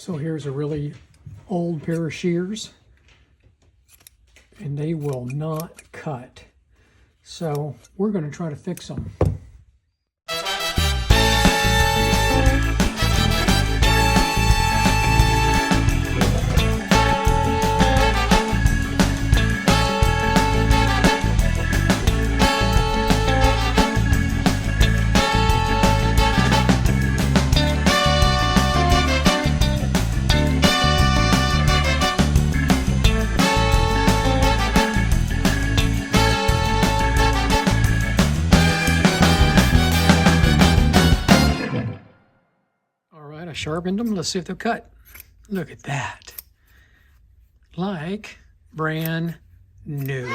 So here's a really old pair of shears, and they will not cut. So we're going to try to fix them. I sharpened them. Let's see if they'll cut. Look at that. Like brand new.